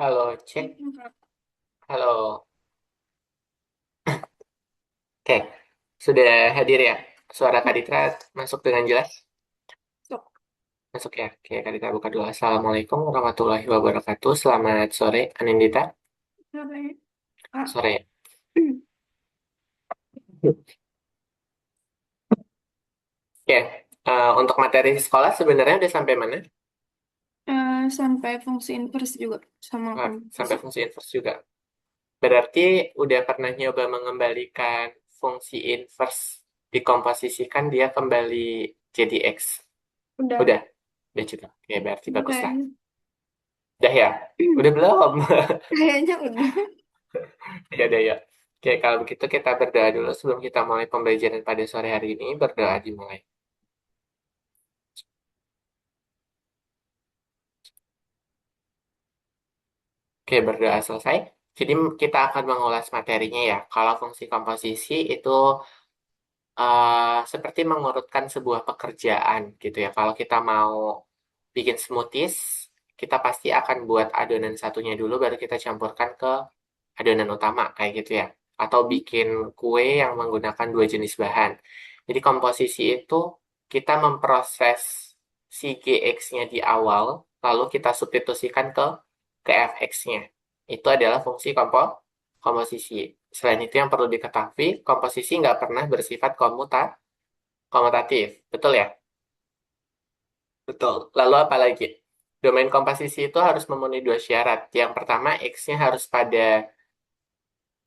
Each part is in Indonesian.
Halo, cek. Halo. Oke, sudah hadir ya? Suara Kak Ditra masuk dengan jelas? Sok, Masuk ya? Oke, Kak Ditra buka dulu. Assalamualaikum warahmatullahi wabarakatuh. Selamat sore, Anindita. sore. Kak. Sore ya? Oke, untuk materi sekolah sebenarnya udah sampai mana? Sampai fungsi inverse juga sama Sampai komposisi. fungsi inverse juga. Berarti udah pernah nyoba mengembalikan fungsi inverse dikomposisikan dia kembali jadi X. Udah, Udah? Udah juga. Oke, berarti bagus lah. kayaknya. Udah ya? Udah belum? Kayaknya udah. Ya udah ya. Oke, kalau begitu kita berdoa dulu sebelum kita mulai pembelajaran pada sore hari ini. Berdoa dimulai. Oke, berdoa selesai. Jadi kita akan mengulas materinya ya. Kalau fungsi komposisi itu seperti mengurutkan sebuah pekerjaan gitu ya. Kalau kita mau bikin smoothies, kita pasti akan buat adonan satunya dulu, baru kita campurkan ke adonan utama kayak gitu ya. Atau bikin kue yang menggunakan dua jenis bahan. Jadi komposisi itu kita memproses si GX-nya di awal, lalu kita substitusikan ke FX-nya. Itu adalah fungsi komposisi. Selain itu yang perlu diketahui, komposisi nggak pernah bersifat komutatif. Betul ya? Betul. Lalu apa lagi? Domain komposisi itu harus memenuhi dua syarat. Yang pertama, X-nya harus pada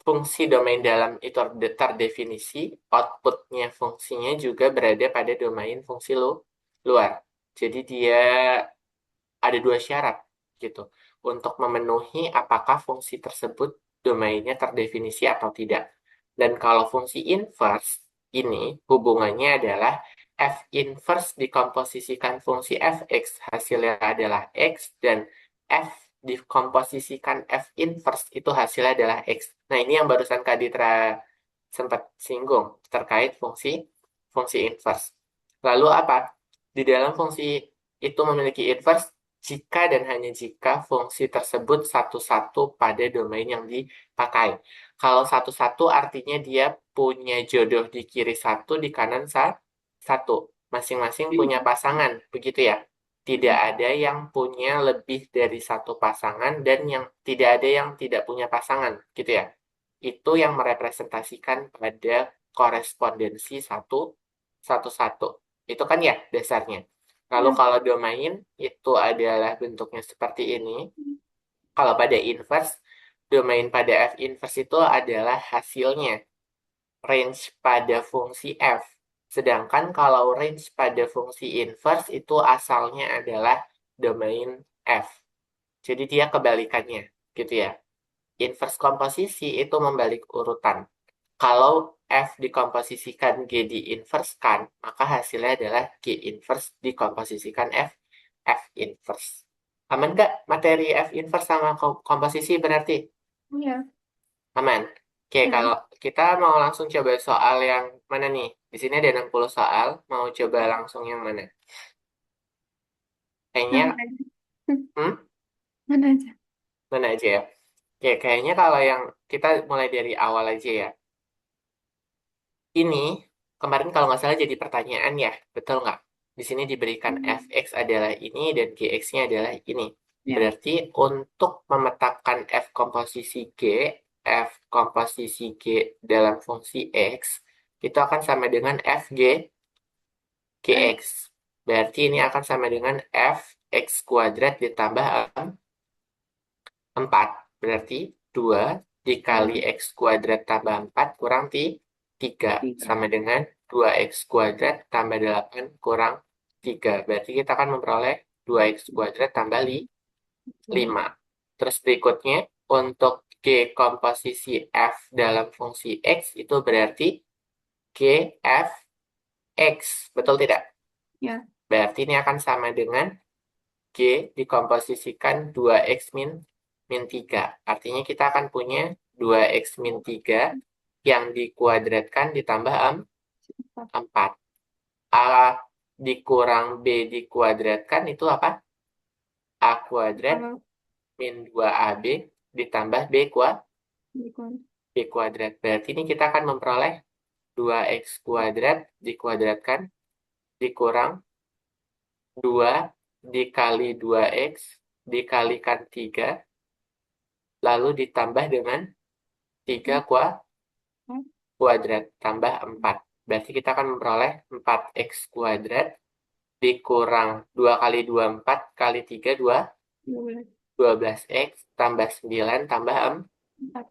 fungsi domain dalam itu terdefinisi, outputnya fungsinya juga berada pada domain fungsi luar. Jadi dia ada dua syarat gitu untuk memenuhi apakah fungsi tersebut domainnya terdefinisi atau tidak. Dan kalau fungsi inverse ini hubungannya adalah f inverse dikomposisikan fungsi fx hasilnya adalah x dan f dikomposisikan f inverse itu hasilnya adalah x. Nah, ini yang barusan Kak Ditra sempat singgung terkait fungsi fungsi inverse. Lalu apa? Di dalam fungsi itu memiliki inverse jika dan hanya jika fungsi tersebut satu-satu pada domain yang dipakai. Kalau satu-satu artinya dia punya jodoh di kiri satu, di kanan satu. Masing-masing punya pasangan, begitu ya. Tidak ada yang punya lebih dari satu pasangan dan yang tidak ada yang tidak punya pasangan, gitu ya. Itu yang merepresentasikan pada korespondensi satu satu satu. Itu kan ya dasarnya. Lalu Ya. kalau domain itu adalah bentuknya seperti ini. Kalau pada inverse, domain pada F inverse itu adalah hasilnya, range pada fungsi F. Sedangkan kalau range pada fungsi inverse itu asalnya adalah domain F. Jadi dia kebalikannya, gitu ya. Inverse komposisi itu membalik urutan. Kalau F dikomposisikan G diinverskan, maka hasilnya adalah G inverse dikomposisikan F inverse. Aman nggak materi F inverse sama komposisi berarti? Iya. Aman. Oke, Ya. kalau kita mau langsung coba soal yang mana nih? Di sini ada 60 soal, mau coba langsung yang mana? Mana Kayaknya, aja? hmm, Mana aja? mana aja ya? Oke, kayaknya kalau yang kita mulai dari awal aja ya. Ini kemarin kalau nggak salah jadi pertanyaan ya, betul nggak? Di sini diberikan fx adalah ini dan gx-nya adalah ini. Ya. Berarti untuk memetakan f komposisi g, f komposisi g dalam fungsi x, itu akan sama dengan fg Eh, gx. Berarti ini akan sama dengan f x kuadrat ditambah 4. Berarti 2 dikali ya. X kuadrat tambah 4 kurang 3. Tiga. Sama dengan 2X kuadrat tambah 8 kurang 3. Berarti kita akan memperoleh 2X kuadrat tambah 5. Terus berikutnya, untuk G komposisi F dalam fungsi X itu berarti G F X. Betul tidak? Ya. Berarti ini akan sama dengan G dikomposisikan 2X min 3. Artinya kita akan punya 2X min 3 yang dikuadratkan ditambah 4. A dikurang B dikuadratkan itu apa? A kuadrat Empat. min 2AB ditambah Dikurangi. B kuadrat. Berarti ini kita akan memperoleh 2x kuadrat dikuadratkan dikurang 2 dikali 2x dikalikan 3 lalu ditambah dengan 3 kuadrat tambah 4. Berarti kita akan memperoleh 4x kuadrat dikurang 2 kali 2 4 kali 3 12. 12x tambah 9 tambah 4.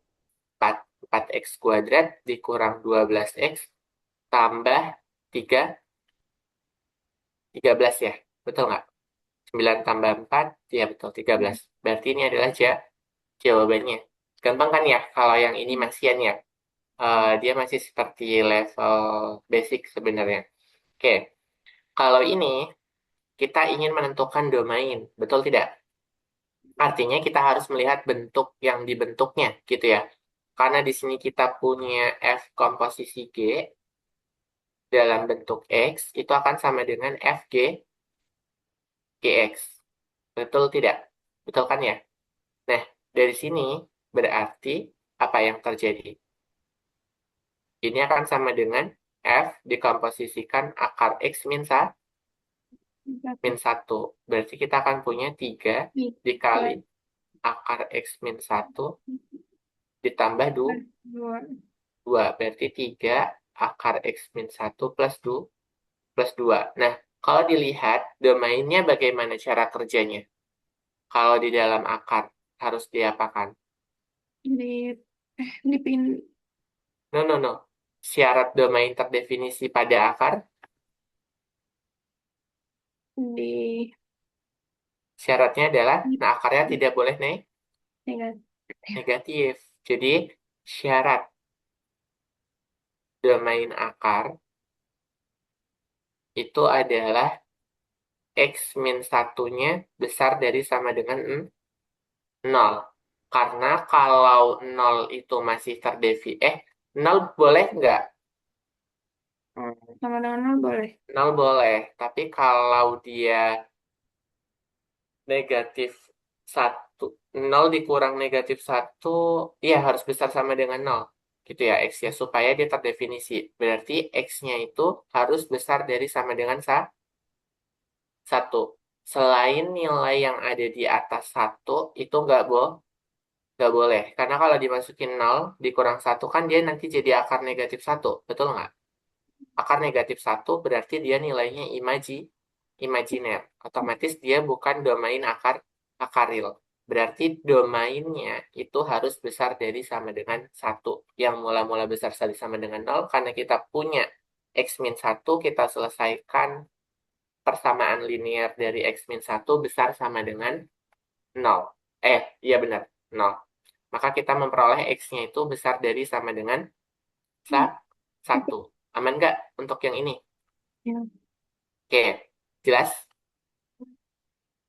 4. 4x kuadrat dikurang 12x tambah 3 13 ya. Betul nggak? 9 tambah 4 ya betul 13. Berarti ini adalah jawabannya. Gampang kan ya? Kalau yang ini masihan ya. Dia masih seperti level basic sebenarnya. Oke, kalau ini kita ingin menentukan domain, betul tidak? Artinya kita harus melihat bentuk yang dibentuknya, gitu ya. Karena di sini kita punya F komposisi G dalam bentuk X, itu akan sama dengan FG, GX. Betul tidak? Betul kan ya? Nah, dari sini berarti apa yang terjadi? Ini akan sama dengan F dikomposisikan akar X min 1. Berarti kita akan punya 3 dikali akar X min 1 ditambah 2. Berarti 3 akar X min 1 plus 2. Plus 2. Nah, kalau dilihat domainnya bagaimana cara kerjanya? Kalau di dalam akar harus diapakan? Di dipin No, no, no. Syarat domain terdefinisi pada akar, di syaratnya adalah, nah akarnya tidak boleh negatif. negatif. Jadi, syarat domain akar itu adalah X min satunya besar dari sama dengan 0. Karena kalau 0 itu masih nol boleh nggak? Sama dengan nol boleh. 0 boleh, tapi kalau dia negatif 1, 0 dikurang negatif 1, ya harus besar sama dengan 0. Gitu ya, X-nya, supaya dia terdefinisi. Berarti X-nya itu harus besar dari sama dengan 1. Selain nilai yang ada di atas 1, itu nggak boleh. Karena kalau dimasukin 0 dikurang 1 kan dia nanti jadi akar negatif 1. Betul nggak? Akar negatif 1 berarti dia nilainya imajiner. Otomatis dia bukan domain akar real. Berarti domainnya itu harus besar dari sama dengan 1. Yang mula-mula besar dari sama dengan 0 karena kita punya X min 1, kita selesaikan persamaan linear dari X min 1 besar sama dengan 0. Iya benar, 0. Maka kita memperoleh X-nya itu besar dari sama dengan 1. Aman nggak untuk yang ini? Ya. Oke, jelas?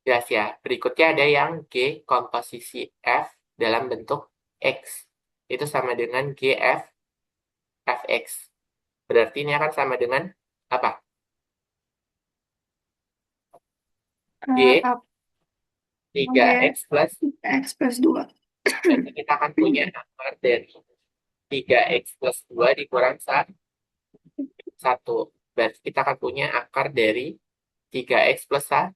Jelas ya. Berikutnya ada yang G komposisi F dalam bentuk X. Itu sama dengan GF Fx. Berarti ini akan sama dengan apa? G Up 3x plus. X plus 2. Berarti kita akan punya akar dari 3x plus 2 dikurang 1. Berarti kita akan punya akar dari 3x plus 1.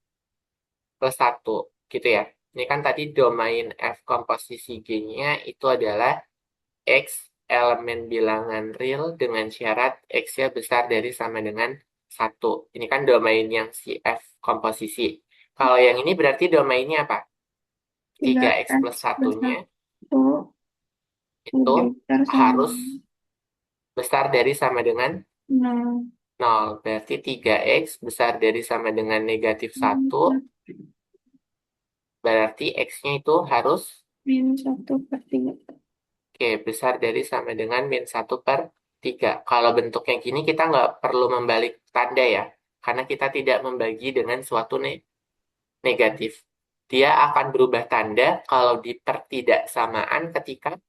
Gitu ya. Ini kan tadi domain F komposisi G-nya itu adalah X elemen bilangan real dengan syarat X-nya besar dari sama dengan 1. Ini kan domain yang si F komposisi. Kalau yang ini berarti domainnya apa? 3x plus 3x plus 1-nya 1 itu lebih besar sama harus besar dari sama dengan 0. 0. Berarti 3x besar dari sama dengan negatif 1. Berarti X-nya itu harus -1/3. besar dari sama dengan min 1/3. Kalau bentuknya gini kita nggak perlu membalik tanda ya. Karena kita tidak membagi dengan suatu negatif. Dia akan berubah tanda kalau di pertidaksamaan ketika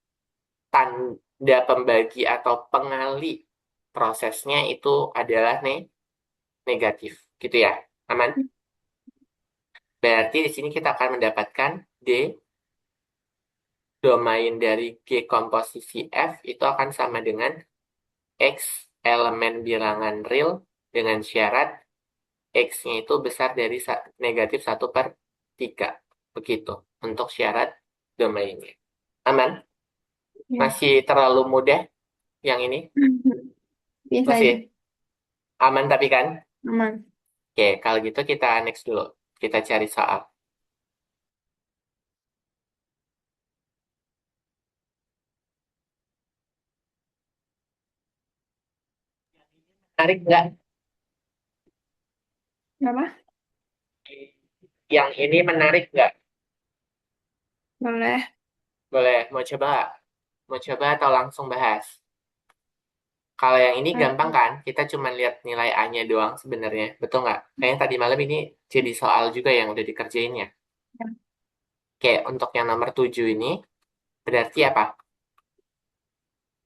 tanda pembagi atau pengali prosesnya itu adalah negatif. Gitu ya. Aman? Berarti di sini kita akan mendapatkan D domain dari G komposisi F itu akan sama dengan X elemen bilangan real dengan syarat X-nya itu besar dari negatif 1/3. Begitu untuk syarat domainnya. Aman? Ya. Masih terlalu mudah yang ini? Biasa aja. Masih aman tapi kan? Aman. Oke, kalau gitu kita next dulu. Kita cari soal. Menarik nggak? Berapa? Yang ini menarik nggak? Boleh. Boleh, mau coba? Mau coba atau langsung bahas? Kalau yang ini gampang kan? Kita cuma lihat nilai A-nya doang sebenarnya. Betul nggak? Kayaknya tadi malam ini jadi soal juga yang udah dikerjain ya. Oke, untuk yang nomor 7 ini berarti apa?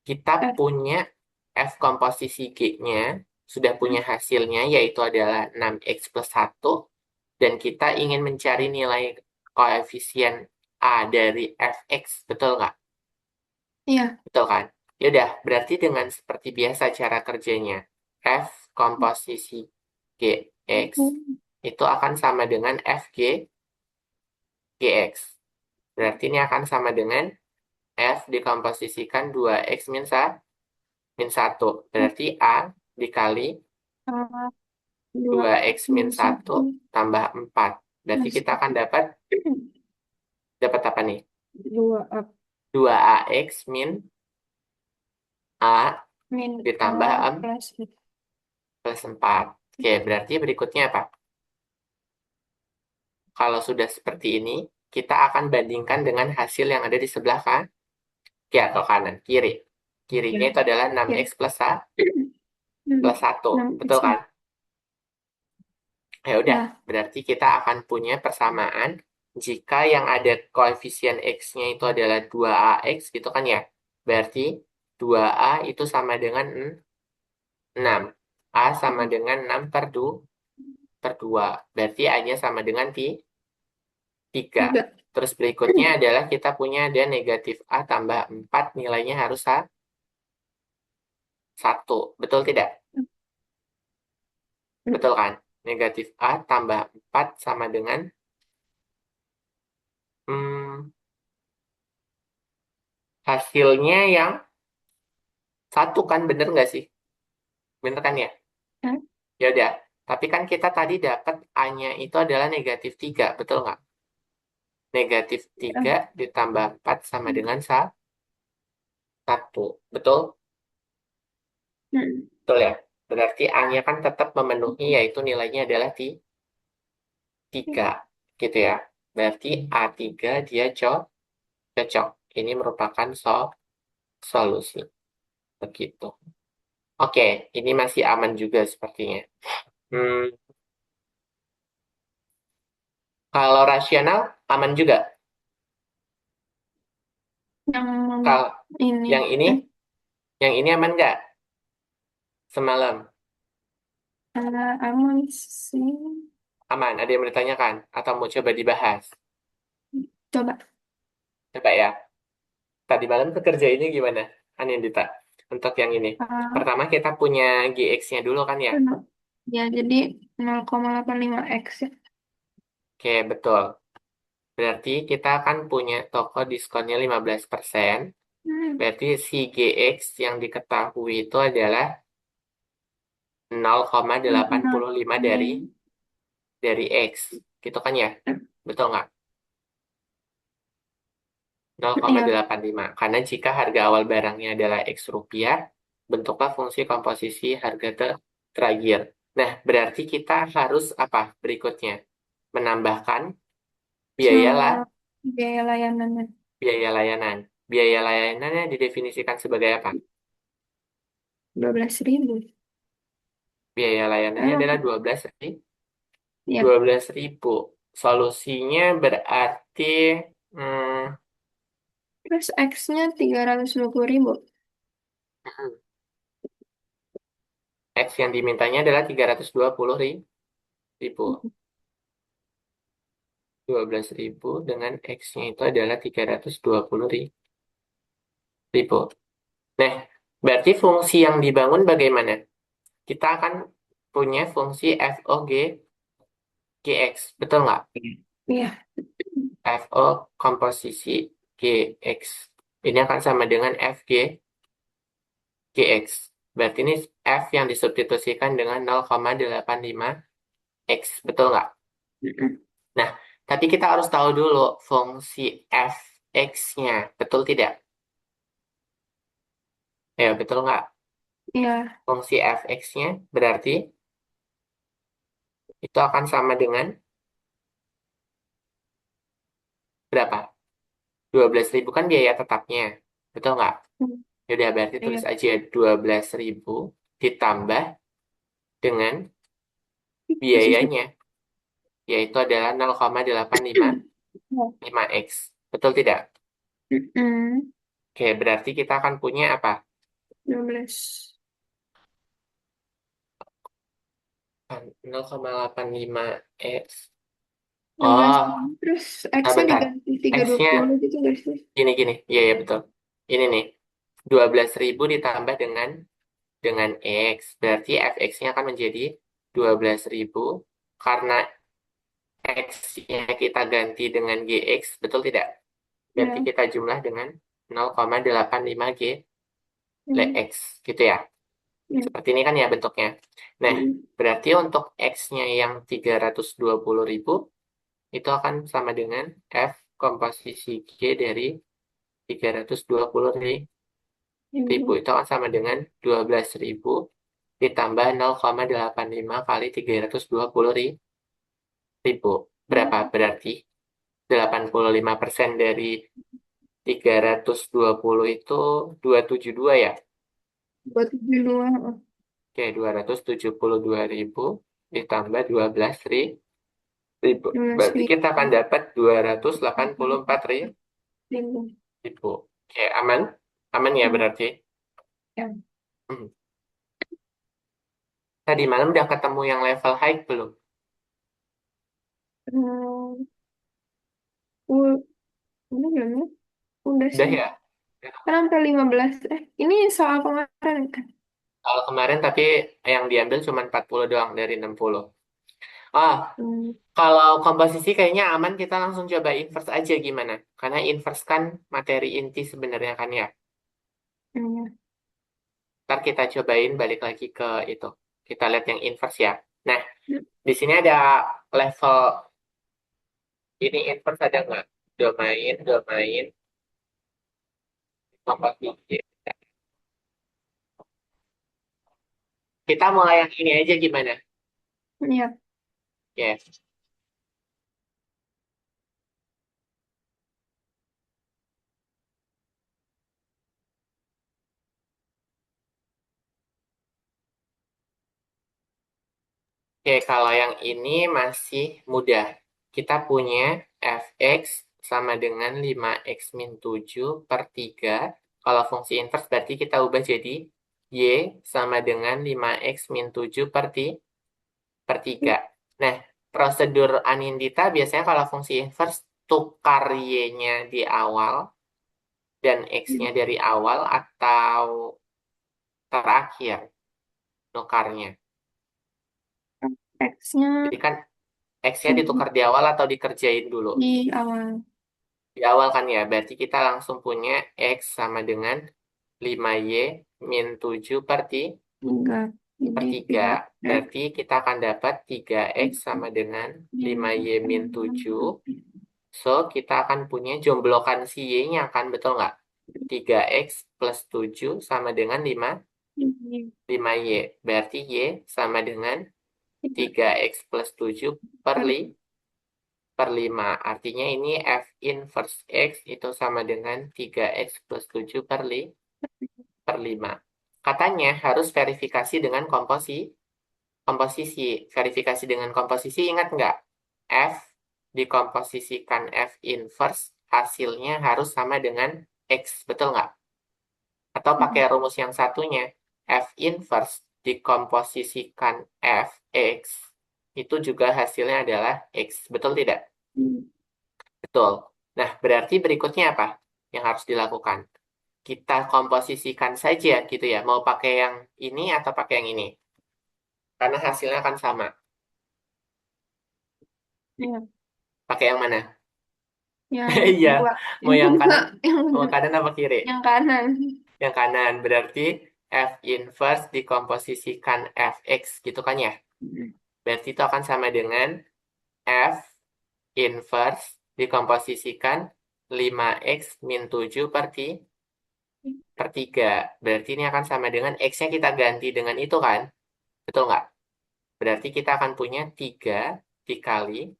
Kita F. punya F komposisi G-nya, sudah punya hasilnya yaitu adalah 6x+1, dan kita ingin mencari nilai koefisien A dari Fx, betul nggak? Iya. Betul kan? Ya udah, berarti dengan seperti biasa cara kerjanya. F komposisi Gx itu akan sama dengan Fg Gx. Berarti ini akan sama dengan F dikomposisikan 2x min 1. Berarti A dikali A, dua 2x min min 1 satu tambah 4. Berarti plus kita akan dapat apa nih? dua A 2ax min A min A ditambah plus plus 4. Oke, berarti berikutnya apa? Kalau sudah seperti ini, kita akan bandingkan dengan hasil yang ada di sebelah kan? Kiri atau kanan? Kiri. Kirinya ya. itu adalah Ya. 6x plus 1. Enam Betul X. kan? Ya udah, Ya. berarti kita akan punya persamaan jika yang ada koefisien X-nya itu adalah 2ax gitu kan ya. Berarti 2a itu sama dengan 6. A sama dengan 6 per 2. Berarti A-nya sama dengan 3. Tiga. Terus berikutnya adalah kita punya ada negatif A tambah 4, nilainya harus 1. Betul tidak? Betul kan? Negatif A tambah 4 sama dengan hmm, hasilnya yang 1 kan, bener nggak sih? Bener kan ya? Ya. Ya udah. Tapi kan kita tadi dapat A-nya itu adalah negatif 3, betul nggak? Negatif 3 ditambah 4 sama dengan 1. Betul? Hmm. Betul ya? Berarti A-nya kan tetap memenuhi, yaitu nilainya adalah 3. Gitu ya. Berarti A3 dia cocok. Ini merupakan solusi. Begitu. Oke, ini masih aman juga sepertinya. Hmm, kalau rasional, aman juga. Yang Kalau ini yang ini, yang ini aman nggak? Semalam. aman sih. Aman. Ada yang mau ditanyakan? Atau mau coba dibahas? Coba. Coba ya. Tadi malam pekerja ini gimana? Anindita. Untuk yang ini. A, Pertama kita punya GX-nya dulu kan ya? ya jadi 0,85 X ya. Oke, betul. Berarti kita akan punya toko diskonnya 15%. Hmm. Berarti si GX yang diketahui itu adalah 0,85 dari X. Gitu kan ya? Betul nggak? Iya. 0,85. Karena jika harga awal barangnya adalah X rupiah, bentuklah fungsi komposisi harga terakhir. Nah, berarti kita harus apa berikutnya? Menambahkan biaya lah, Biaya layanannya biaya layanan. Biaya layanannya didefinisikan sebagai apa? 12.000. Biaya layanannya Emang, adalah ya. 12.000. Solusinya berarti hmm, Terus X-nya 320.000. X yang dimintanya adalah 320.000. 12.000 dengan X-nya itu adalah 320.000. Nah, berarti fungsi yang dibangun bagaimana? Kita akan punya fungsi FOG GX, betul nggak? Iya. FO komposisi GX. Ini akan sama dengan FG GX. Berarti ini F yang disubstitusikan dengan 0,85 X, betul nggak? Mm-mm. Nah, tapi kita harus tahu dulu fungsi fx-nya, betul tidak? Ya, betul nggak? Iya. Fungsi fx-nya berarti itu akan sama dengan berapa? 12.000 kan biaya tetapnya, betul nggak? Mm. Yaudah, berarti tulis Iya. aja 12.000 ditambah dengan biayanya, yaitu adalah Oh. 0,855 X. Betul tidak? Mm-mm. Oke, berarti kita akan punya apa? 12. 0,85 X. 16. Oh, Terus nah X-nya bentar. diganti tiga dua X-nya puluh gitu guys sih? gini-gini. Iya, ya betul. Ini nih, 12.000 ditambah dengan X. Berarti fx-nya akan menjadi 12.000 karena X-nya kita ganti dengan GX, betul tidak? Berarti Ya. kita jumlah dengan 0,85 G Mm. X, gitu ya. Ya. Seperti ini kan ya bentuknya. Nah, Mm. berarti untuk X-nya yang 320.000, itu akan sama dengan F komposisi G dari 320.000. Ibu. Itu akan sama dengan 12.000 ditambah 0,85 kali 320.000. Berapa? Berarti 85% dari 320 itu 272 ya? Buat tujuh dua. Oh, Oke, 272.000 ditambah 12.000. 12 Berarti kita akan ribu. dapat 284.000. Ribu. Oke, aman? Aman ya Ya. berarti? Ya. Hmm. Tadi malam udah ketemu yang level high belum? Hmm, u- udah belum ya? Udah Udah sih. ya? Kan sampai 15. Ini soal kemarin kan? Kalau kemarin tapi yang diambil cuma 40 doang dari 60. Ah, Hmm. kalau komposisi kayaknya aman, kita langsung coba inverse aja gimana? Karena inverse kan materi inti sebenarnya kan ya. Iya. Ntar kita cobain balik lagi ke itu. Kita lihat yang inverse ya. Nah, di sini ada level ini inverse ada nggak? Domain, domain, komposisi. Kita mulai yang ini aja gimana? Iya. Yes. Oke, kalau yang ini masih mudah. Kita punya fx sama dengan 5x min 7 per 3. Kalau fungsi inverse berarti kita ubah jadi y sama dengan 5x min 7 per 3. Nah, prosedur Anindita biasanya kalau fungsi inverse tukar y-nya di awal dan x-nya dari awal atau terakhir nukarnya. X-nya Jadi kan X-nya di, ditukar di awal atau dikerjain dulu? di awal. Di awal kan ya, berarti kita langsung punya X sama dengan 5Y min 7 Enggak. per Jadi 3. 3X. Berarti kita akan dapat 3X sama dengan 5Y min 7. So, kita akan punya jomblokan si Y-nya kan, betul nggak? 3X plus 7 sama dengan 5Y. Berarti Y sama dengan 3X plus 7 per 5. Artinya ini F inverse X itu sama dengan 3X plus 7 per 5. Katanya harus verifikasi dengan komposisi. Verifikasi dengan komposisi ingat nggak? F dikomposisikan F inverse hasilnya harus sama dengan X. Betul nggak? Atau pakai rumus yang satunya. F inverse dikomposisikan F X itu juga hasilnya adalah X. Betul tidak? Betul. Nah, berarti berikutnya apa yang harus dilakukan? Kita komposisikan saja gitu ya. Mau pakai yang ini atau pakai yang ini? Karena hasilnya akan sama. Ya, Pakai yang mana? yang Iya. kedua. Mau yang kanan? Yang Mau kedua. kanan apa kiri? Yang kanan. Yang kanan. Berarti F inverse dikomposisikan Fx gitu kan ya? Berarti itu akan sama dengan F inverse dikomposisikan 5x min 7 per 3. Berarti ini akan sama dengan X-nya kita ganti dengan itu kan? Betul nggak? Berarti kita akan punya 3 dikali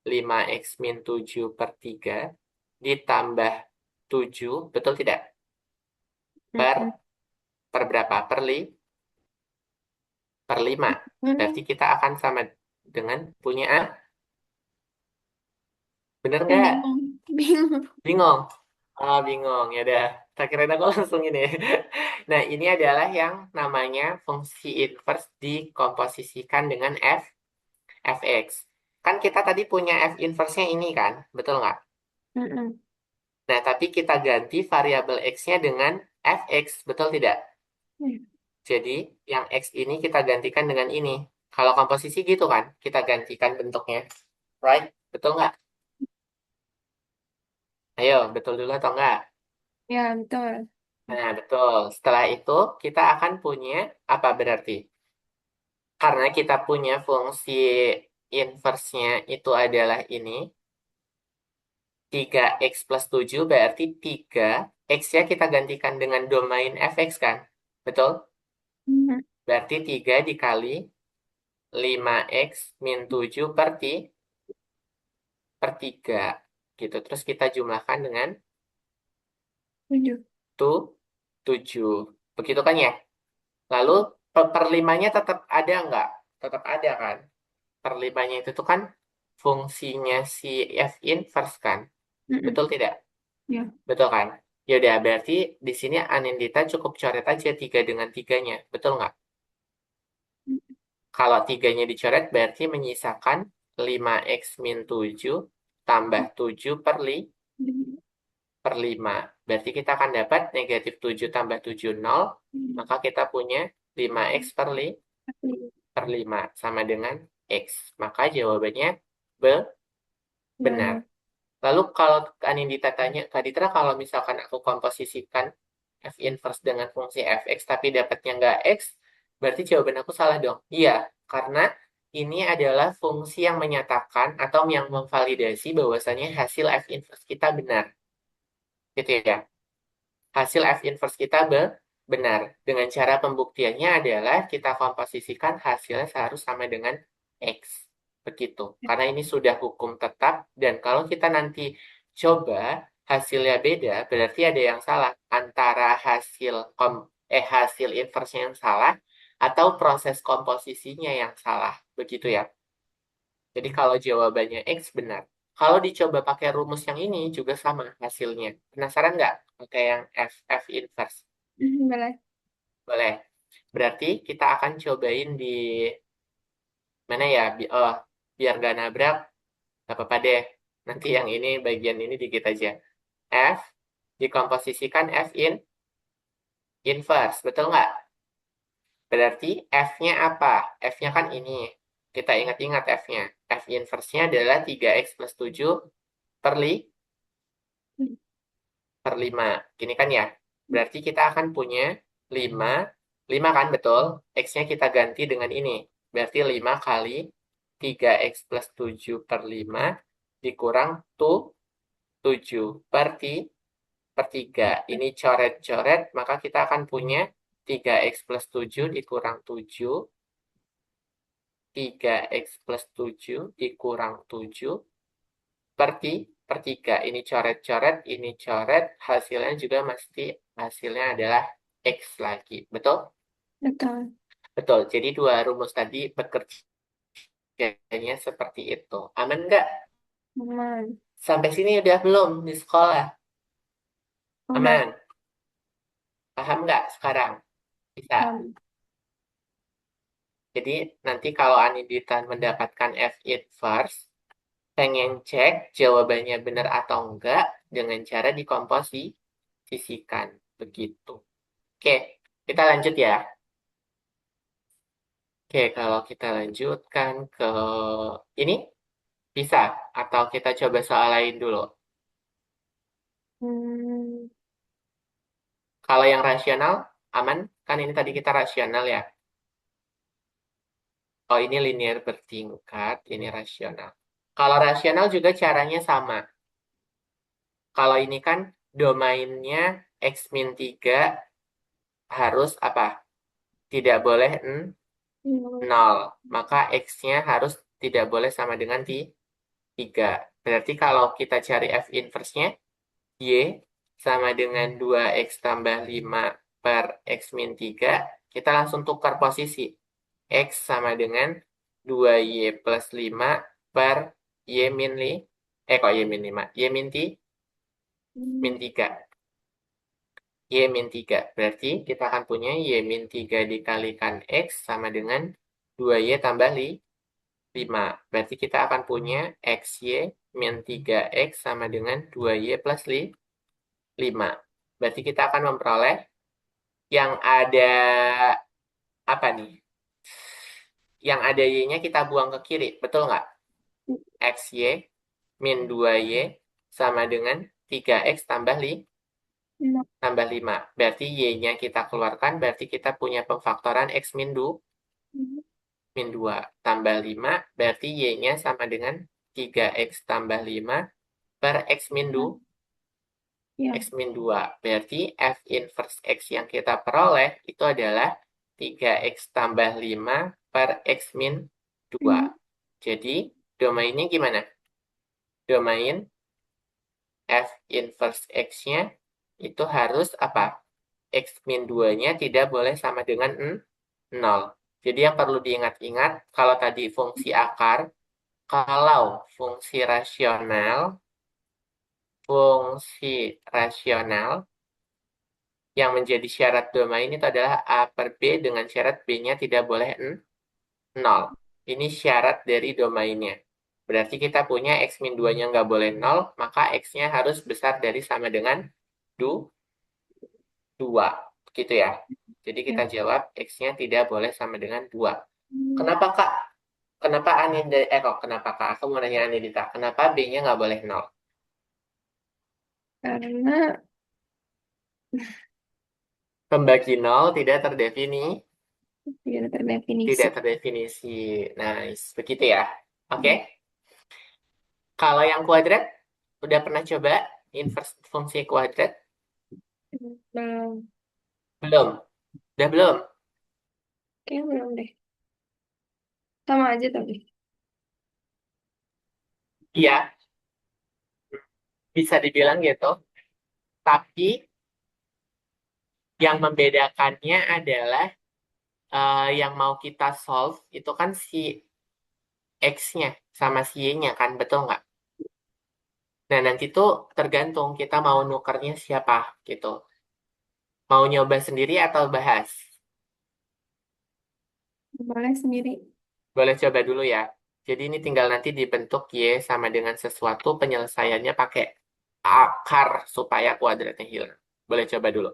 5x min 7 per 3 ditambah 7, betul tidak? Per, Mm-mm. per berapa? Per 5. Berarti kita akan sama dengan punya A. Bener nggak? Bingung. Bingung. Bingung? Ah, bingung. Ya udah. Tak kirain aku langsung ini. Nah, ini adalah yang namanya fungsi inverse dikomposisikan dengan fx. Kan kita tadi punya f inverse-nya ini kan? Betul nggak? Mm-mm. Nah, tapi kita ganti variabel x-nya dengan fx. Betul tidak? Jadi, yang x ini kita gantikan dengan ini. Kalau komposisi gitu kan? Kita gantikan bentuknya. Right? Betul nggak? Ayo, betul dulu atau enggak? Ya, betul. Nah, betul. Setelah itu, kita akan punya apa berarti? Karena kita punya fungsi inverse-nya itu adalah ini, 3x plus 7 berarti 3 x-nya kita gantikan dengan domain fx kan? Betul? Mm. Berarti 3 dikali 5x min 7 per 3. Gitu. Terus kita jumlahkan dengan Tujuh. 7. Begitu kan ya? Lalu per 5-nya tetap ada nggak? Tetap ada kan? Per 5-nya itu tuh kan fungsinya si f inverse kan? Mm-mm. Betul tidak? Ya. Betul kan? Ya udah, berarti di sini Anindita cukup coret aja 3 dengan 3-nya. Betul nggak? Kalau 3-nya dicoret berarti menyisakan 5x min 7 tambah 7 per 5. Berarti kita akan dapat negatif 7 tambah 7 0. Maka kita punya 5x per 5 sama dengan x. Maka jawabannya benar. Ya. Lalu kalau Anindita tanya, Kak Ditra kalau misalkan aku komposisikan F inverse dengan fungsi fx tapi dapatnya nggak x, berarti jawaban aku salah dong. Iya, karena ini adalah fungsi yang menyatakan atau yang memvalidasi bahwasanya hasil F inverse kita benar. Gitu ya. Hasil F inverse kita benar. Dengan cara pembuktiannya adalah kita komposisikan hasilnya seharus sama dengan X. Begitu. Karena ini sudah hukum tetap dan kalau kita nanti coba hasilnya beda, berarti ada yang salah antara hasil inverse yang salah atau proses komposisinya yang salah. Begitu ya. Jadi kalau jawabannya X benar. Kalau dicoba pakai rumus yang ini juga sama hasilnya. Penasaran nggak pakai yang F inverse? Boleh. Boleh. Berarti kita akan cobain di mana ya? Biar nggak nabrak, nggak apa-apa deh. Nanti yang ini, bagian ini dikit aja. F dikomposisikan inverse, betul nggak? Berarti F-nya apa? F-nya kan ini. Kita ingat-ingat F-nya. F inverse-nya adalah 3x plus 7 per 5. Gini kan ya. Berarti kita akan punya 5. 5 kan betul. X-nya kita ganti dengan ini. Berarti 5 kali 3x plus 7 per 5 dikurang 7 per 3. Ini coret-coret, maka kita akan punya 3x plus 7 dikurang 7. 3x plus 7 dikurang 7 per 3. Ini coret-coret, ini coret. Hasilnya juga hasilnya adalah X lagi. Betul? Betul. Betul. Jadi dua rumus tadi bekerjanya seperti itu. Aman nggak? Aman. Sampai sini udah belum di sekolah? Udah. Aman? Paham nggak sekarang? Bisa. Paham. Jadi nanti kalau Anindita mendapatkan F inverse, pengen cek jawabannya benar atau enggak dengan cara dikomposisikan. Begitu. Oke, kita lanjut ya. Oke, kalau kita lanjutkan ke ini, bisa. Atau kita coba soal lain dulu. Hmm, Kalau yang rasional, aman? Kan ini tadi kita rasional ya. Oh, ini linear bertingkat, ini rasional. Kalau rasional juga caranya sama. Kalau ini kan domainnya X min 3 harus apa? Tidak boleh nol. 0. Maka X-nya harus tidak boleh sama dengan 3. Berarti kalau kita cari F inverse-nya, Y sama dengan 2X tambah 5 per X min 3, kita langsung tukar posisi. X sama dengan 2Y plus 5 per Y min 5. Kok Y min 5? Y min, min Hmm, 3. Y min 3. Berarti kita akan punya Y min 3 dikalikan X sama dengan 2Y tambah 5. Berarti kita akan punya XY min 3X sama dengan 2Y plus 5. Berarti kita akan memperoleh yang ada apa nih? Yang ada Y-nya kita buang ke kiri, betul nggak? XY min 2Y sama dengan 3X nol. tambah 5. Berarti Y-nya kita keluarkan, berarti kita punya pemfaktoran X min 2, min 2 tambah 5, berarti Y-nya sama dengan 3X tambah 5 per X min 2, X Ya. min 2. Berarti F inverse X yang kita peroleh itu adalah 3X tambah 5 per X min 2. Hmm, Jadi, domainnya gimana? Domain F inverse X-nya itu harus apa? X min 2-nya tidak boleh sama dengan 0. Jadi yang perlu diingat-ingat, kalau tadi fungsi akar, kalau fungsi rasional yang menjadi syarat domain itu adalah A per B dengan syarat B-nya tidak boleh 0. Ini syarat dari domainnya. Berarti kita punya X min 2-nya nggak boleh 0, maka X-nya harus besar dari sama dengan 2. Gitu ya. Jadi kita ya. jawab X-nya tidak boleh sama dengan 2. Hmm, Kenapa Kak? Kenapa Anindita, kok kenapa Kak? Aku mau nanya Anindita, kenapa B-nya nggak boleh 0? karena Pembagi 0 tidak terdefinisi. tidak terdefinisi. Nice, begitu ya. Oke. Ya. Kalau yang kuadrat, udah pernah coba inverse fungsi kuadrat? Nah, Belum. Udah belum? kayaknya belum deh. Sama aja tapi. Iya, bisa dibilang gitu. Tapi yang membedakannya adalah yang mau kita solve itu kan si X-nya sama si Y-nya kan, betul nggak? Nah, nanti tuh tergantung kita mau nukernya siapa gitu. Mau nyoba sendiri atau bahas? Boleh sendiri. Boleh coba dulu ya. Jadi ini tinggal nanti dibentuk Y sama dengan sesuatu penyelesaiannya pakai akar supaya kuadratnya hilang. Boleh coba dulu.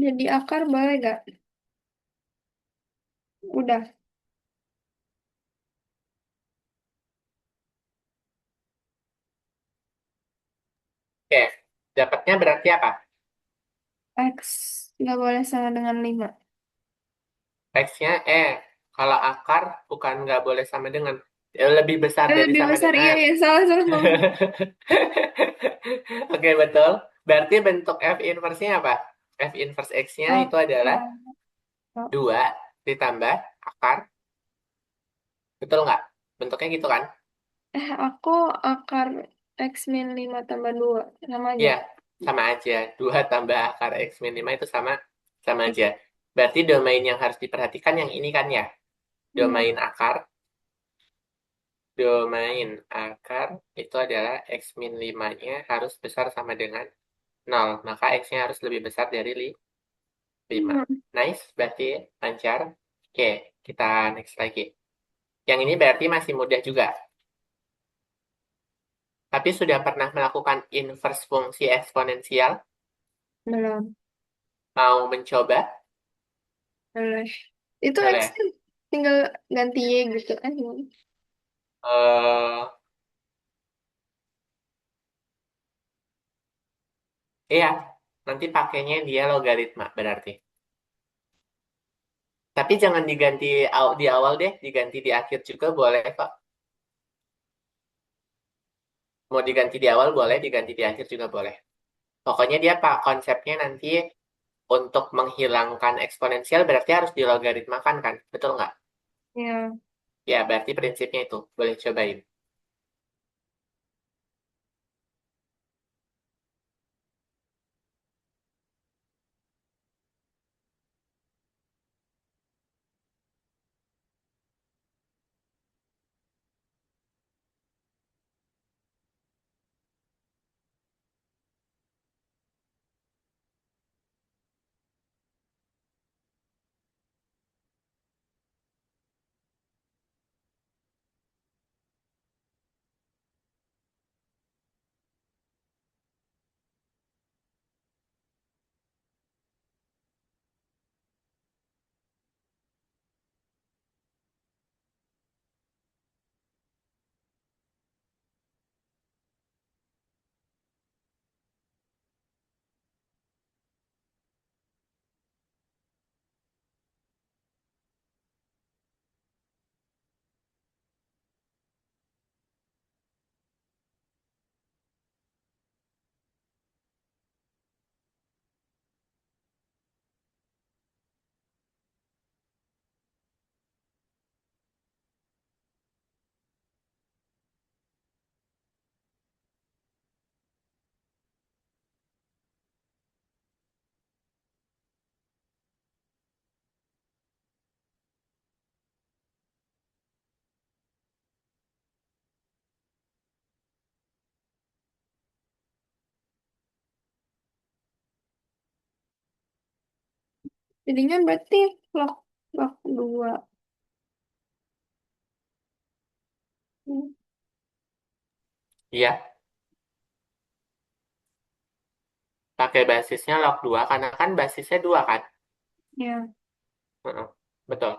Jadi akar boleh gak? Udah. Oke, Dapatnya berarti apa? X nggak boleh sama dengan 5. X-nya, kalau akar bukan nggak boleh sama dengan, lebih besar dari Lebih sama besar, iya, dengan. ya, salah, salah, salah. Oke, betul. Berarti bentuk F inverse-nya apa? F inverse X-nya itu adalah Akar. 2 ditambah akar. Betul nggak? Bentuknya gitu kan? Aku akar X min 5 tambah 2. Sama aja. Iya, sama aja. 2 tambah akar X min 5 itu sama sama Iya. aja. Berarti domain yang harus diperhatikan yang ini kan ya? Iya. Domain akar. Domain akar itu adalah X min 5-nya harus besar sama dengan 0. Maka X-nya harus lebih besar dari 5. Iya. Nice, berarti lancar. Oke, kita next lagi. Yang ini berarti masih mudah juga. Tapi sudah pernah melakukan inverse fungsi eksponensial? Belum. Mau mencoba? Boleh. Itu X Boleh. tinggal ganti Y gitu kan. eh iya, nanti pakainya dia logaritma berarti. Tapi jangan diganti di awal deh, diganti di akhir juga boleh kok. Mau diganti di awal boleh, diganti di akhir juga boleh. Pokoknya dia pak konsepnya nanti untuk menghilangkan eksponensial berarti harus dilogaritmakan kan? Betul nggak? Ya. Ya, berarti prinsipnya itu. Boleh cobain. Jadinya berarti log log 2. Iya, pakai basisnya log 2 karena kan basisnya 2 kan? Ya. Heeh, betul.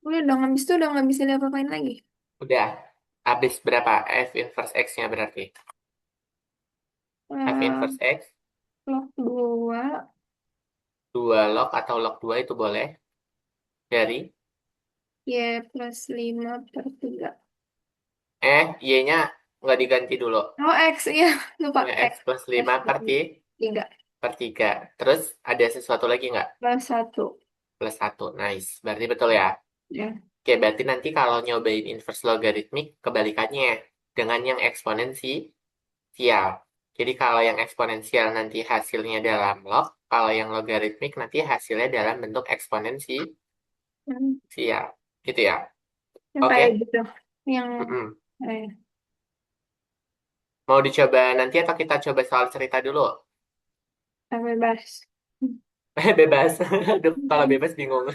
Udah habis itu udah nggak bisa diapa-apain lagi. Udah. Habis berapa F inverse X-nya berarti? F Eh, inverse X, log 2 2 log atau log 2 itu boleh. Dari, Y plus 5/3. Y-nya Nggak diganti dulu. Oh, X, iya. Lupa. Punya X X. plus X 5 per, berarti 3. per 3. Terus ada sesuatu lagi nggak? Plus 1. Plus satu. Nice. Berarti betul ya. Ya. Oke, berarti nanti kalau nyobain inverse logaritmik, kebalikannya. Dengan yang eksponensial. Jadi kalau yang eksponensial nanti hasilnya dalam log, kalau yang logaritmik nanti hasilnya dalam bentuk eksponensial. Hmm. Gitu ya. Yang Oke. kayak gitu. Yang Mm-mm. eh, Mau dicoba nanti atau kita coba soal cerita dulu? yang bebas. Bebas. Aduh, kalau bebas bingung.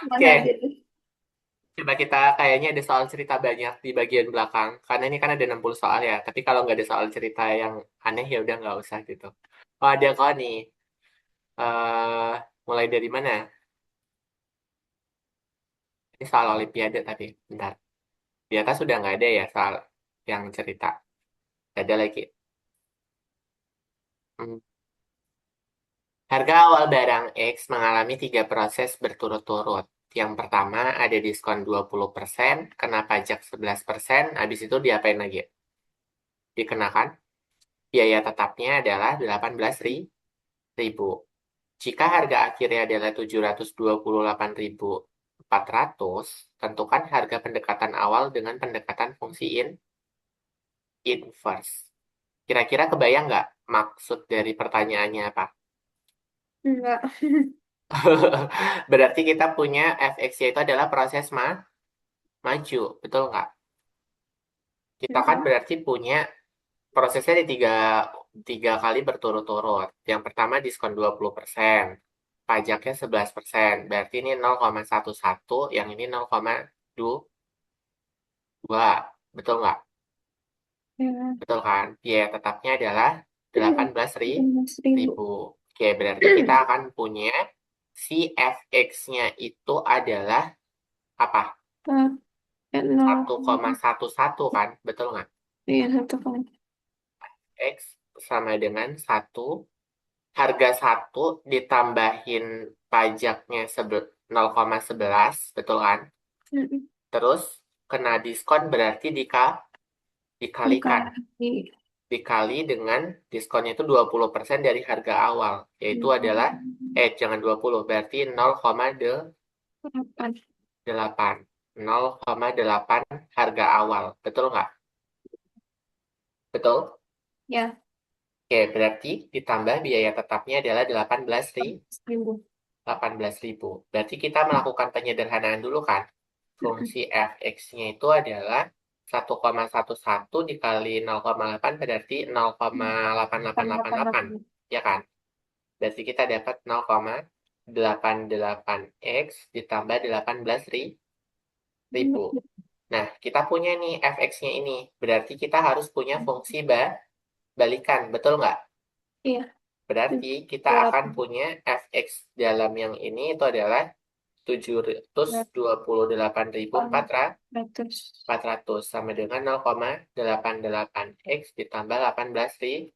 Mana aja Oke, deh. coba kita kayaknya ada soal cerita banyak di bagian belakang. Karena ini kan ada 60 soal ya. Tapi kalau nggak ada soal cerita yang aneh ya udah nggak usah gitu. Oh, ada kok nih. eh Mulai dari mana? Ini soal Olimpiade tapi. Bentar. Di atas sudah nggak ada ya soal yang cerita. Nggak ada lagi. Hmm. Harga awal barang X mengalami 3 proses berturut-turut. Yang pertama ada diskon 20%, kena pajak 11%, habis itu diapain lagi? Dikenakan biaya tetapnya adalah 18.000. Jika harga akhirnya adalah 728.400, tentukan harga pendekatan awal dengan pendekatan fungsi inverse. Kira-kira kebayang nggak maksud dari pertanyaannya apa? Enggak. Berarti kita punya fx itu adalah proses maju, betul nggak? Kita kan Mm-mm. berarti punya prosesnya di tiga kali berturut-turut. Yang pertama diskon 20%, pajaknya 11%, berarti ini 0,11, yang ini 0,2, betul nggak? Ya. Betul kan? Biaya tetapnya adalah 18.000. ribu. Oke, berarti kita akan punya si fx-nya itu adalah apa? Nol. 1,11 kan? Betul nggak? Iya, 1,. X sama dengan satu, harga satu ditambahin pajaknya 0,11, betul kan? Mm-mm. Terus kena diskon berarti dikalikan. Dikali. Dikali dengan diskonnya itu 20% dari harga awal. Yaitu adalah, jangan 20, berarti 0,8. 8. 0,8 harga awal. Betul nggak? Betul? Ya, Oke, berarti ditambah biaya tetapnya adalah 1.000. 18.000. Berarti kita melakukan penyederhanaan dulu kan? Mm-mm. Fungsi fx-nya itu adalah 1,11 dikali 0,8 berarti delapan delapan 0,8888. delapan. Ya kan? Berarti kita dapat 0,88x ditambah 18.000. Nah, kita punya nih fx-nya ini. Berarti kita harus punya fungsi balikan. Betul nggak? Iya, Berarti kita akan 8. punya fx dalam yang ini itu adalah 728.400 800. sama dengan 0,88x ditambah 18.000.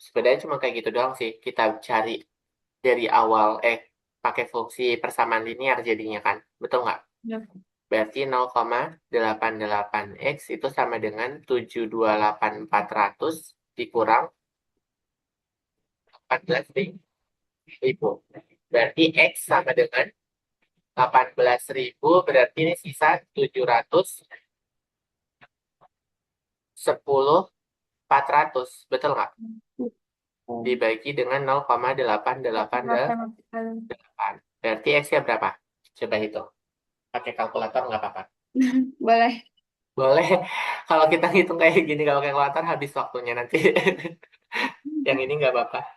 Sebenarnya cuma kayak gitu doang sih. Kita cari dari awal, pakai fungsi persamaan linear jadinya kan. Betul nggak? Ya. Berarti 0,88x itu sama dengan 728.400 dikurang 14.000. Berarti X sama dengan 18.000, berarti ini sisa 710.400. Betul nggak? Dibagi dengan 0,888. 8. Berarti X-nya berapa? Coba hitung. Pakai kalkulator nggak apa-apa. Boleh. Boleh. Kalau kita hitung kayak gini, kalau kalkulator habis waktunya nanti. Yang ini nggak apa-apa.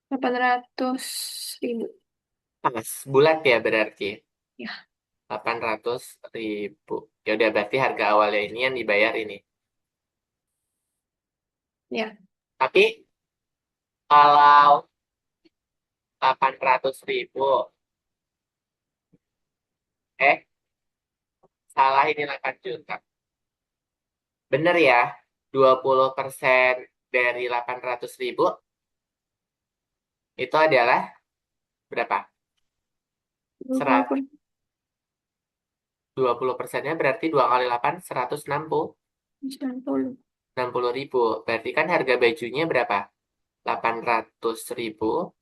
800.000. Pas. Bulat ya berarti. Ya, 800.000. Ya udah berarti harga awalnya ini yang dibayar ini. ya, Tapi kalau 800.000, eh salah ini 8 juta. Bener ya, 20% dari 800.000 itu adalah berapa? 20 per 20%-nya berarti 2 kali 8, 160. 90. 60.000. Berarti kan harga bajunya berapa? 800.000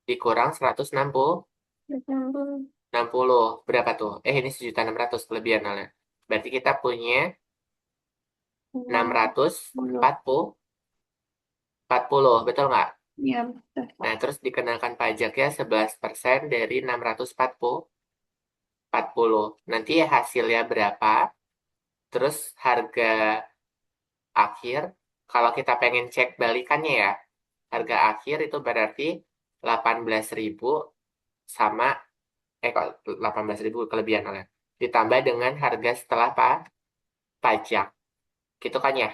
dikurang 160. 80. 60. Berapa tuh? Ini 1.600.000 kelebihan Alnya. Berarti kita punya enam Enam ratus puluh. empat puluh 40. Betul nggak? Ya, betul. Nah, terus dikenakan pajaknya 11% dari 640. 40. Nanti hasilnya berapa? Terus harga akhir, kalau kita pengen cek balikannya ya, harga akhir itu berarti 18.000 sama, kok 18.000 kelebihan oleh. Ditambah dengan harga setelah pajak. Gitu kan ya?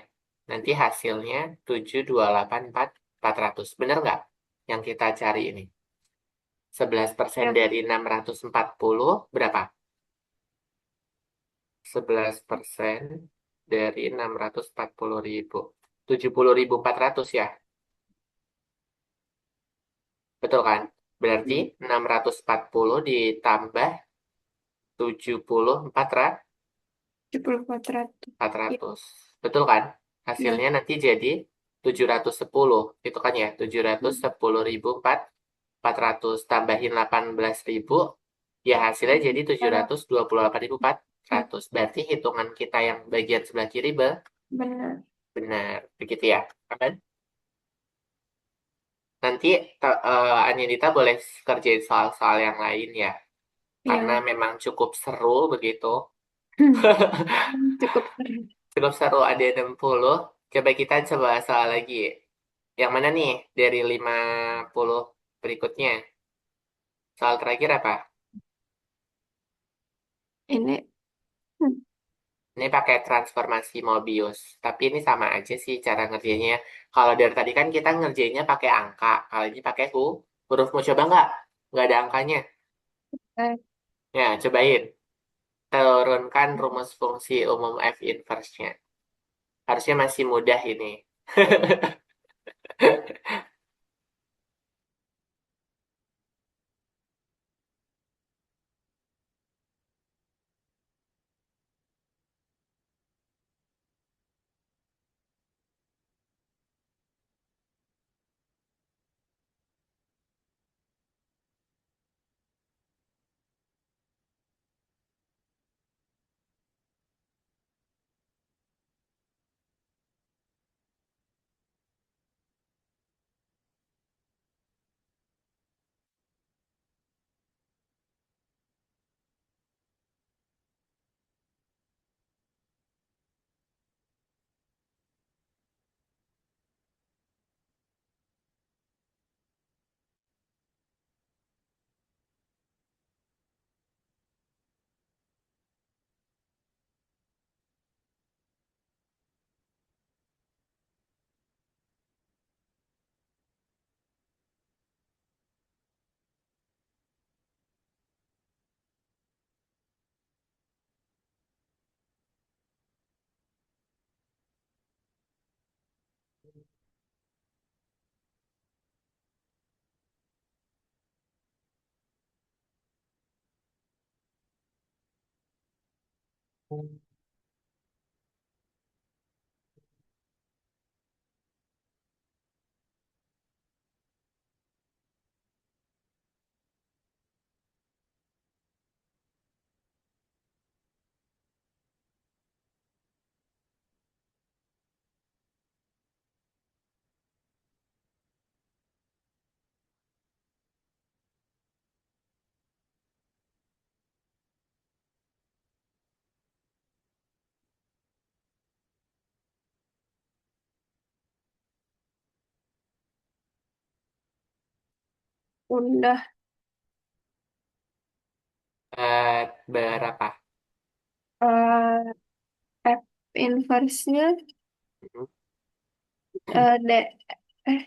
Nanti hasilnya 728.400. Bener nggak? Yang kita cari ini. 11% Ya, dari 640 berapa? 11% dari 640.000. 70.400 ya? Betul kan? Berarti 640 ditambah 70.400. Ya, 74.400. Betul kan? ya. Hasilnya nanti jadi 710. Itu kan ya? 710.400. Tambahin 18.000. Ya hasilnya jadi Kalau 728.400. Berarti hitungan kita yang bagian sebelah kiri benar. benar. Begitu ya? Kan? Nanti Anindita boleh kerjain soal-soal yang lain ya. Karena Ya. memang cukup seru begitu. Cukup seru. Cukup seru ada 60. Coba soal lagi. Yang mana nih dari 50 berikutnya? Soal terakhir apa? Ini hmm, Ini pakai transformasi Mobius. Tapi ini sama aja sih cara ngerjainnya. Kalau dari tadi kan kita ngerjainnya pakai angka. Kalau ini pakai huruf. Mau coba nggak? Nggak ada angkanya. eh, Ya, cobain. Turunkan rumus fungsi umum F inverse-nya. Harusnya masih mudah ini. udah Berapa? eh F inverse-nya Mhm. D eh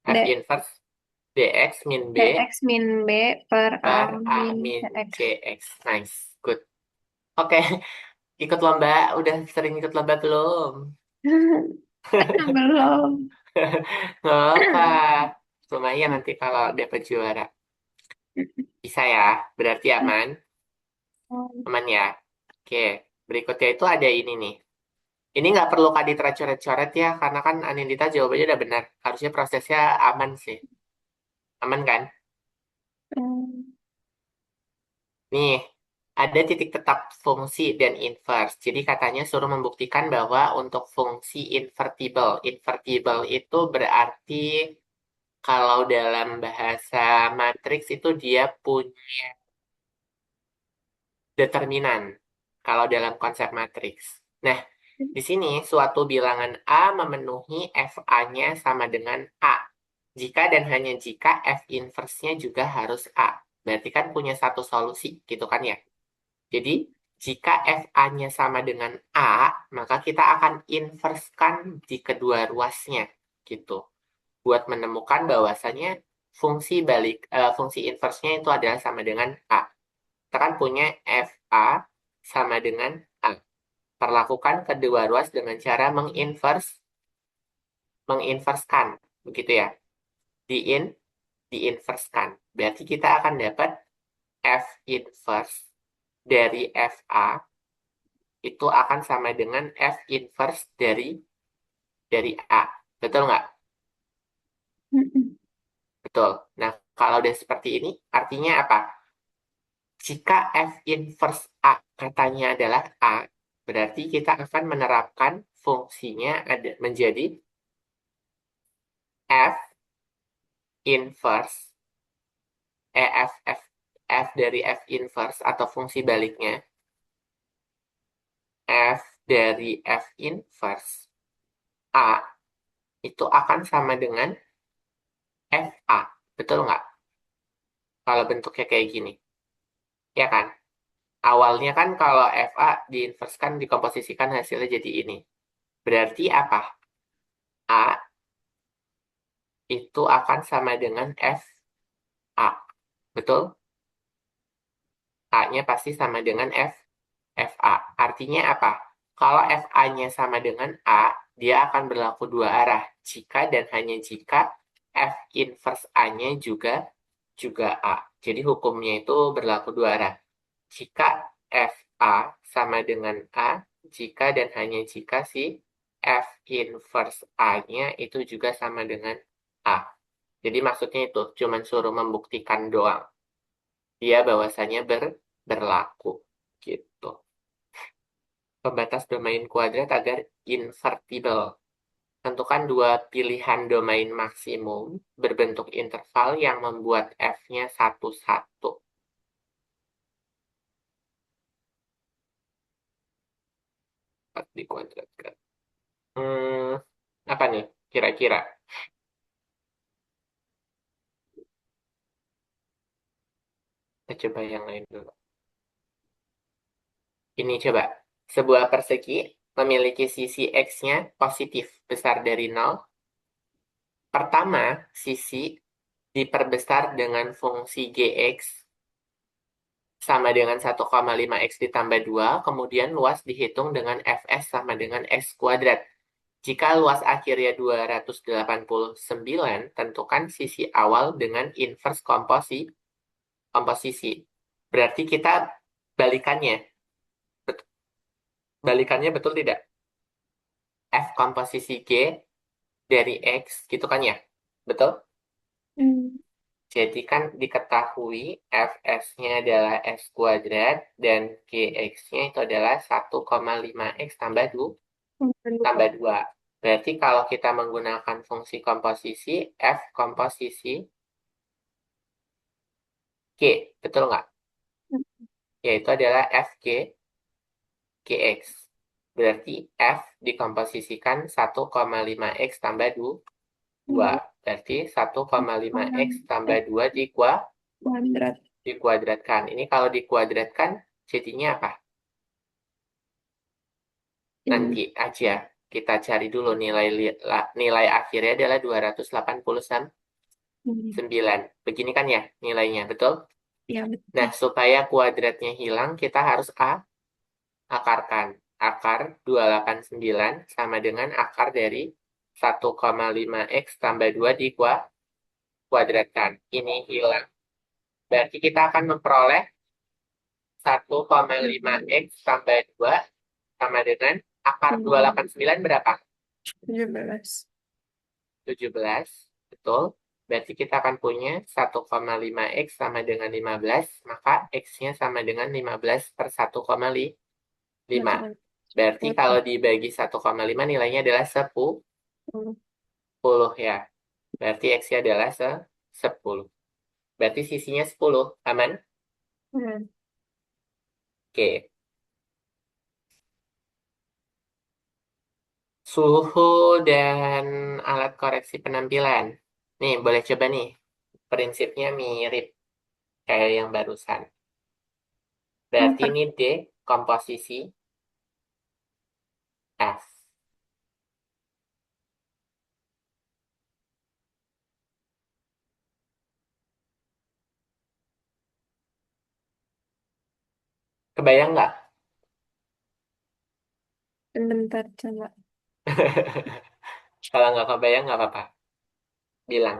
F D inverse dx min b dx min B per A per a min min CX. cx. Nice, good. Oke, ikut lomba. Udah sering ikut lomba belum? Belum. Nggak apa. Lumayan nanti kalau dapat juara. Bisa ya, berarti aman. Oh, Aman ya. Oke, berikutnya itu ada ini nih. Ini nggak perlu Kak dicoret-coret ya, karena kan Anindita jawabannya udah benar. Harusnya prosesnya aman sih. Aman kan? hmm, Nih, ada titik tetap fungsi dan inverse. Jadi katanya suruh membuktikan bahwa untuk fungsi invertible. Invertible itu berarti kalau dalam bahasa matriks itu dia punya determinan. Kalau dalam konsep matriks. Nah, di sini suatu bilangan A memenuhi FA-nya sama dengan A. Jika dan hanya jika F inverse-nya juga harus A. Berarti kan punya satu solusi, gitu kan ya? Jadi, jika FA-nya sama dengan A, maka kita akan inversekan di kedua ruasnya, gitu. Buat menemukan bahwasannya fungsi inverse-nya itu adalah sama dengan A. Kita kan punya FA sama dengan A. Perlakukan kedua ruas dengan cara menginverskan, begitu ya. Diin, diinverskan. Berarti kita akan dapat F inverse dari FA itu akan sama dengan F inverse dari A. Betul nggak? Betul. Nah, kalau udah seperti ini, artinya apa? Jika F inverse A katanya adalah A, berarti kita akan menerapkan fungsinya ada menjadi F inverse, F dari F inverse atau fungsi baliknya, F dari F inverse A itu akan sama dengan FA. Betul nggak? Kalau bentuknya kayak gini. Ya kan? Awalnya kan kalau FA diinverskan, dikomposisikan hasilnya jadi ini. Berarti apa? A itu akan sama dengan FA. Betul? A-nya pasti sama dengan FA. Artinya apa? Kalau FA-nya sama dengan A, dia akan berlaku dua arah. Jika dan hanya jika F inverse A-nya juga A. Jadi hukumnya itu berlaku dua arah. Jika FA sama dengan A, jika dan hanya jika si F inverse A-nya itu juga sama dengan A. Jadi maksudnya itu, cuman suruh membuktikan doang. Dia bahwasanya berlaku. Gitu. Pembatas domain kuadrat agar invertible. Tentukan dua pilihan domain maksimum berbentuk interval yang membuat F-nya satu-satu. Dikuadratkan. Hmm, apa nih kira-kira? Kita coba yang lain dulu. Ini coba. Sebuah persegi memiliki sisi X-nya positif besar dari nol. Pertama, sisi diperbesar dengan fungsi Gx sama dengan 1,5x ditambah 2, kemudian luas dihitung dengan Fs sama dengan x kuadrat. Jika luas akhirnya 289, tentukan sisi awal dengan inverse komposisi. Berarti kita balikannya. Balikannya betul tidak? F komposisi G dari X, gitu kan ya? Betul? hmm, Jadi kan diketahui Fs-nya adalah x kuadrat dan Gx-nya itu adalah 1,5x tambah 2. Berarti kalau kita menggunakan fungsi komposisi, F komposisi G, betul nggak? Yaitu adalah Fg Gx. Berarti F dikomposisikan 1,5x tambah 2. hmm, Berarti 1,5x tambah X 2 kuadrat. dikuadratkan. Ini kalau dikuadratkan jadinya apa? Hmm, Nanti aja kita cari dulu nilai akhirnya adalah 289. hmm, Begini kan ya nilainya, betul? ya Nah, betul. supaya kuadratnya hilang, kita harus akarkan. Akar 289 sama dengan akar dari 1,5x tambah 2 dikuadratkan. Ini hilang. Berarti kita akan memperoleh 1,5 X tambah 2 sama dengan akar 289 berapa? 17. 17, betul. Berarti kita akan punya 1,5 X sama dengan 15, maka X-nya sama dengan 15 per 1,5. Satu kali. Berarti kalau Sepuluh. dibagi 1,5 nilainya adalah 10 ya. Berarti X-nya adalah 10. Berarti sisinya 10, aman? Hmm. Oke. Suhu dan alat koreksi penampilan. Nih, boleh coba nih. Prinsipnya mirip kayak yang barusan. Berarti Apa? ini D, komposisi F. Kebayang nggak? Bentar, coba. Kalau nggak kebayang nggak apa-apa. Bilang.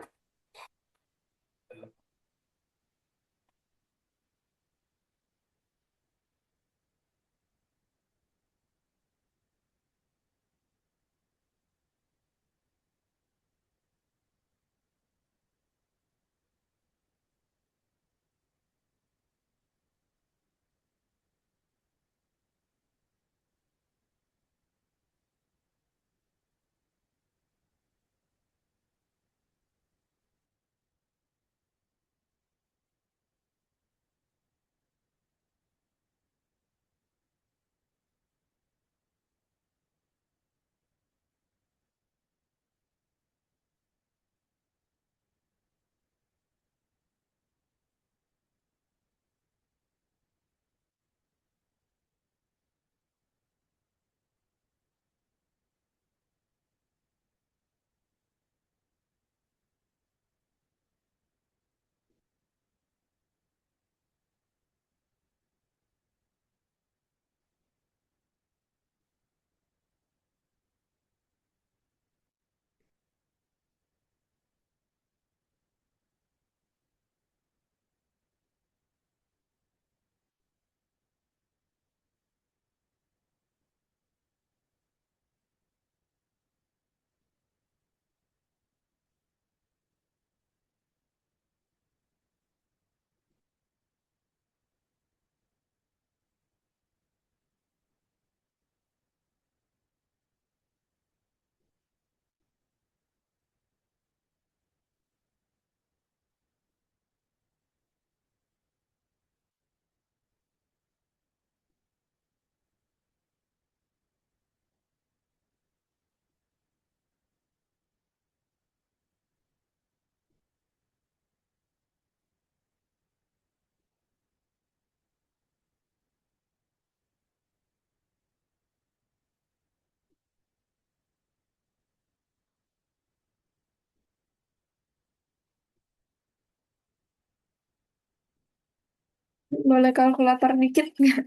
Boleh kalkulator dikit nggak?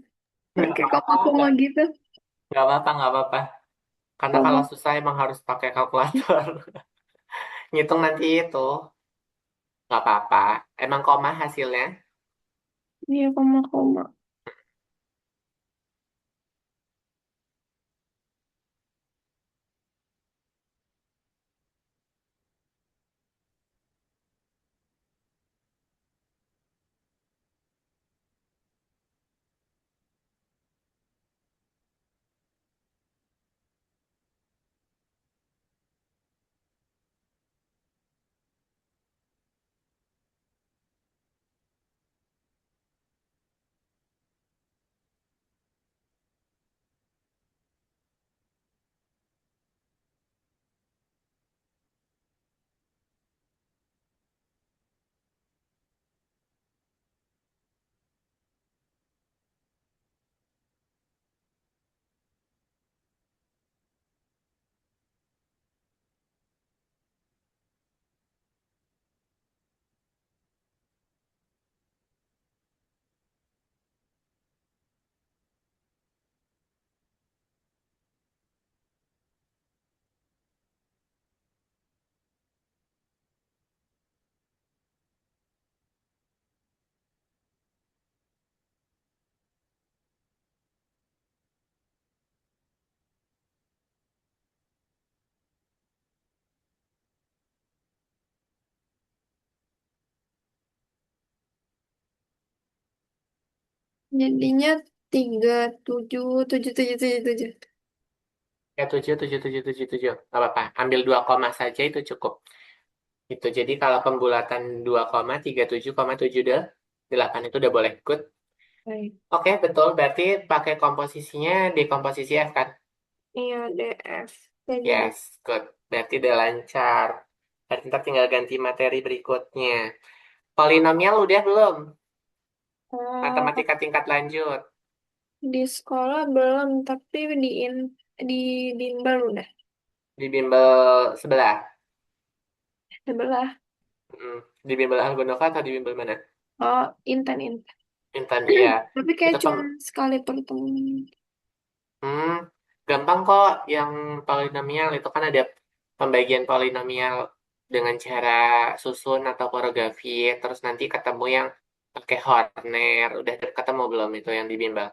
Pakai koma-koma Nggak gitu. nggak apa-apa, nggak apa-apa. Karena kalau Koma. susah emang harus pakai kalkulator. Ngitung nanti itu. Nggak apa-apa. Emang koma hasilnya. Iya, koma-koma. Jadinya 377777. Ya, 7, 7, 7, 7, 7. Nggak apa-apa. Ambil 2 koma saja itu cukup. Itu jadi kalau pembulatan 2,37,78 itu udah boleh. Good. Baik. Oke, betul. Berarti pakai komposisinya di komposisi F kan? Iya, DF. Jadi, Yes, good. Berarti udah lancar. Berarti ntar tinggal ganti materi berikutnya. Polinomial udah belum? oh, Matematika tingkat lanjut. di sekolah belum, tapi di bimbel udah. Di bimbel sebelah. Sebelah. Mm. Di bimbel Algonova atau di bimbel mana? Oh, Intan, Intan. Intan, iya. Tapi kayak Itu cuma sekali pertemuan. hmm, gampang kok yang polinomial itu kan ada pembagian polinomial dengan cara susun atau koreografi, terus nanti ketemu yang pakai Horner. Udah ketemu belum itu yang di bimbel?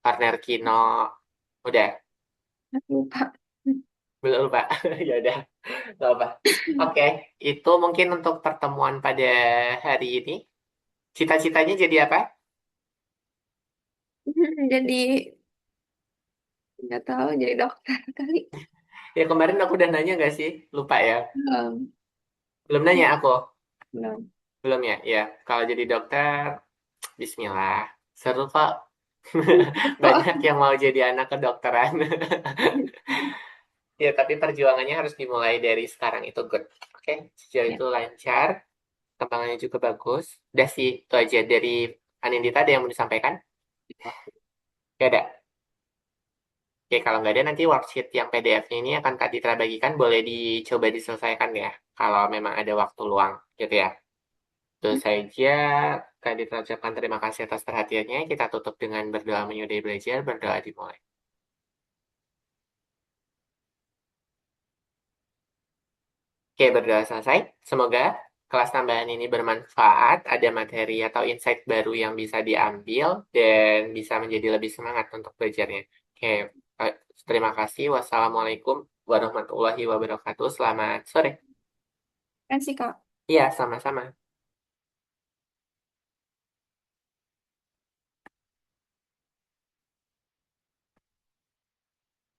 Horner Kino. Udah, Lupa. belum Pak. Ya udah, nggak apa. Oke, itu mungkin untuk pertemuan pada hari ini. Cita-citanya jadi apa? Jadi, nggak tahu, jadi dokter kali. Ya kemarin aku udah nanya nggak sih? Lupa ya. Belum. Belum nanya aku. Belum. Belum ya? Ya, kalau jadi dokter, Bismillah. Seru kok. Kok? Banyak yang mau jadi anak kedokteran. Ya, tapi perjuangannya harus dimulai dari sekarang itu good. Oke, sejauh Ya. itu lancar. Kembangannya juga bagus. Udah sih, itu aja dari Anindita ada yang mau disampaikan? Ya ada. Oke, kalau nggak ada nanti worksheet yang PDF-nya ini akan Kak Ditra bagikan. Boleh dicoba diselesaikan ya. Kalau memang ada waktu luang, gitu ya. Itu saja. Kak Ditra ucapkan terima kasih atas perhatiannya. Kita tutup dengan berdoa menyudahi belajar. Berdoa dimulai. Oke, berdoa selesai. Semoga kelas tambahan ini bermanfaat, ada materi atau insight baru yang bisa diambil, dan bisa menjadi lebih semangat untuk belajarnya. Oke, eh, terima kasih. Wassalamualaikum warahmatullahi wabarakatuh. Selamat sore. Kasih, Kak. Iya, sama-sama.